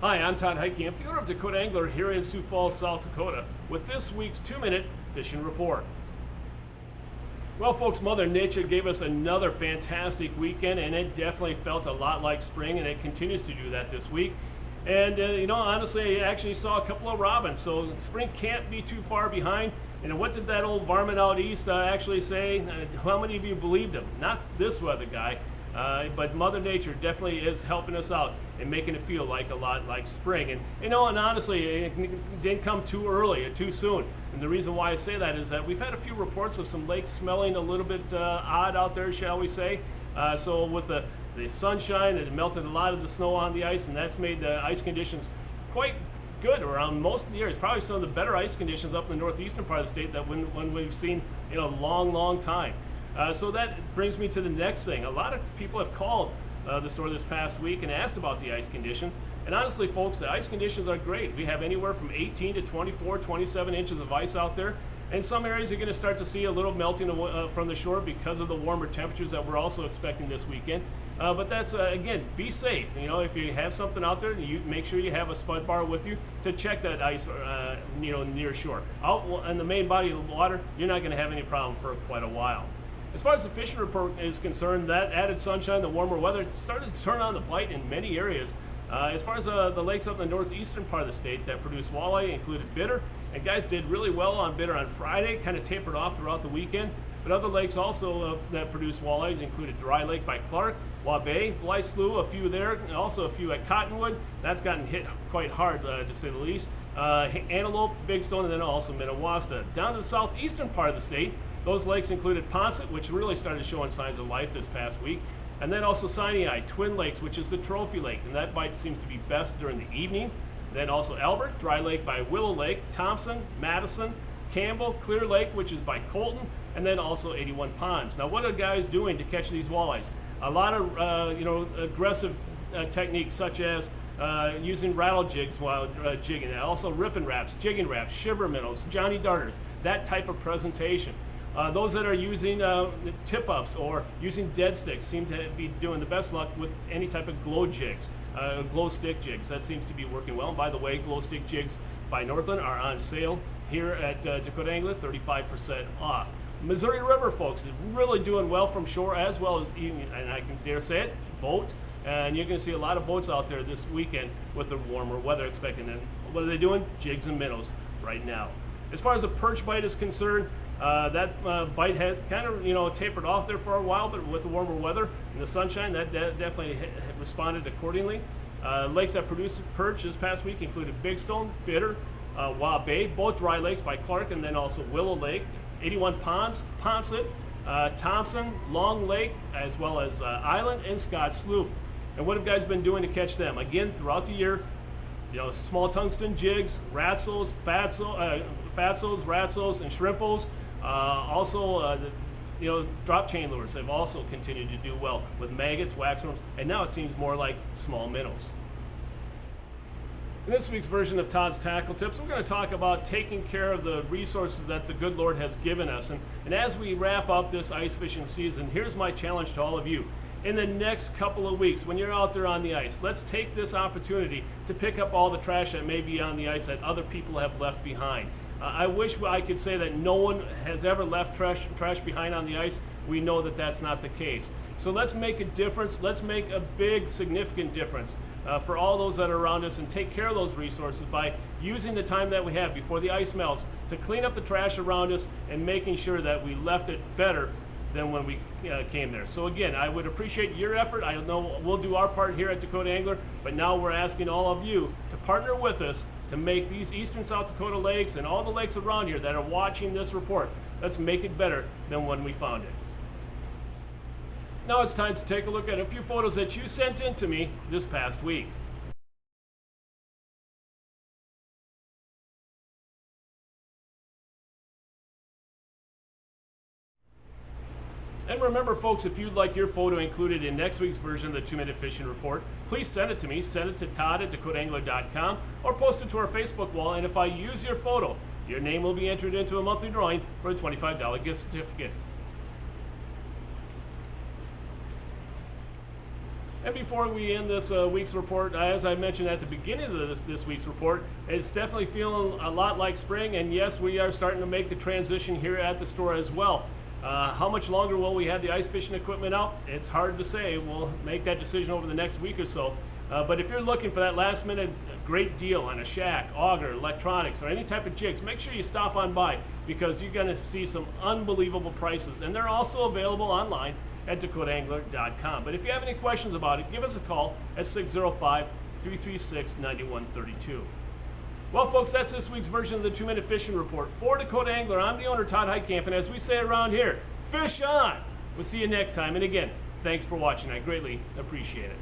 Hi, I'm Todd Heike. I'm the owner of Dakota Angler here in Sioux Falls, South Dakota, with this week's 2-minute fishing report. Well, folks, Mother Nature gave us another fantastic weekend, and it definitely felt a lot like spring, and it continues to do that this week. And, honestly, I actually saw a couple of robins, so spring can't be too far behind. And what did that old varmint out east actually say? How many of you believed him? Not this weather guy. But Mother Nature definitely is helping us out and making it feel like a lot like spring. And honestly, it didn't come too early or too soon. And the reason why I say that is that we've had a few reports of some lakes smelling a little bit odd out there, shall we say. So with the sunshine, it melted a lot of the snow on the ice, and that's made the ice conditions quite good around most of the areas. Probably some of the better ice conditions up in the northeastern part of the state that when we've seen in a long time. So that brings me to the next thing. A lot of people have called the store this past week and asked about the ice conditions. And honestly, folks, the ice conditions are great. We have anywhere from 18 to 24, 27 inches of ice out there. In some areas, you're going to start to see a little melting from the shore because of the warmer temperatures that we're also expecting this weekend. But that's, again, be safe. If you have something out there, you make sure you have a spud bar with you to check that ice, near shore. Out in the main body of the water, you're not going to have any problem for quite a while. As far as the fishing report is concerned, that added sunshine, the warmer weather, started to turn on the bite in many areas. As far as the lakes up in the northeastern part of the state that produce walleye, included Bitter, and guys did really well on Bitter on Friday, kind of tapered off throughout the weekend. But other lakes also that produce walleyes included Dry Lake by Clark, Wabae, Blythe Slough, a few there, and also a few at Cottonwood. That's gotten hit quite hard, to say the least. Antelope, Big Stone, and then also Minnewaska. Down to the southeastern part of the state, those lakes included Ponset, which really started showing signs of life this past week. And then also Sinai, Twin Lakes, which is the trophy lake, and that bite seems to be best during the evening. Then also Albert, Dry Lake by Willow Lake, Thompson, Madison, Campbell, Clear Lake, which is by Colton, and then also 81 Ponds. Now, what are guys doing to catch these walleyes? A lot of aggressive techniques, such as using rattle jigs while jigging, also ripping wraps, jigging wraps, shiver minnows, Johnny Darters, that type of presentation. Those that are using tip-ups or using dead sticks seem to be doing the best luck with any type of glow jigs, glow stick jigs. That seems to be working well. And by the way, glow stick jigs by Northland are on sale here at Dakota Angler, 35% off. Missouri River, folks, is really doing well from shore as well as, and I can dare say it, boat. And you're going to see a lot of boats out there this weekend with the warmer weather expected. And what are they doing? Jigs and minnows right now. As far as the perch bite is concerned, that bite had kind of tapered off there for a while, but with the warmer weather and the sunshine, that definitely responded accordingly. Lakes that produced perch this past week included Big Stone, Bitter, Wabae, both Dry Lakes by Clark, and then also Willow Lake, 81 Ponds, Ponset, Thompson, Long Lake, as well as Island and Scott Slough. And what have guys been doing to catch them? Again, throughout the year, small tungsten jigs, ratsos, fatsos, ratsos, and shrimpos. Also, drop chain lures have also continued to do well with maggots, waxworms, and now it seems more like small minnows. In this week's version of Todd's Tackle Tips, we're going to talk about taking care of the resources that the good Lord has given us. And as we wrap up this ice fishing season, here's my challenge to all of you. In the next couple of weeks, when you're out there on the ice, let's take this opportunity to pick up all the trash that may be on the ice that other people have left behind. I wish I could say that no one has ever left trash behind on the ice. We know that that's not the case. So let's make a difference. Let's make a big, significant difference for all those that are around us and take care of those resources by using the time that we have before the ice melts to clean up the trash around us and making sure that we left it better than when we came there. So again, I would appreciate your effort. I know we'll do our part here at Dakota Angler, but now we're asking all of you to partner with us to make these eastern South Dakota lakes and all the lakes around here that are watching this report, let's make it better than when we found it. Now it's time to take a look at a few photos that you sent in to me this past week. And remember, folks, if you'd like your photo included in next week's version of the 2-Minute Fishing Report, please send it to me. Send it to todd@dakotaangler.com or post it to our Facebook wall. And if I use your photo, your name will be entered into a monthly drawing for a $25 gift certificate. And before we end this week's report, as I mentioned at the beginning of this week's report, it's definitely feeling a lot like spring, and yes, we are starting to make the transition here at the store as well. How much longer will we have the ice fishing equipment out? It's hard to say. We'll make that decision over the next week or so. But if you're looking for that last minute great deal on a shack, auger, electronics, or any type of jigs, make sure you stop on by, because you're going to see some unbelievable prices. And they're also available online at dakotaangler.com. But if you have any questions about it, give us a call at 605-336-9132. Well, folks, that's this week's version of the 2-Minute Fishing Report. For Dakota Angler, I'm the owner, Todd Heitkamp, and as we say around here, fish on! We'll see you next time. And again, thanks for watching. I greatly appreciate it.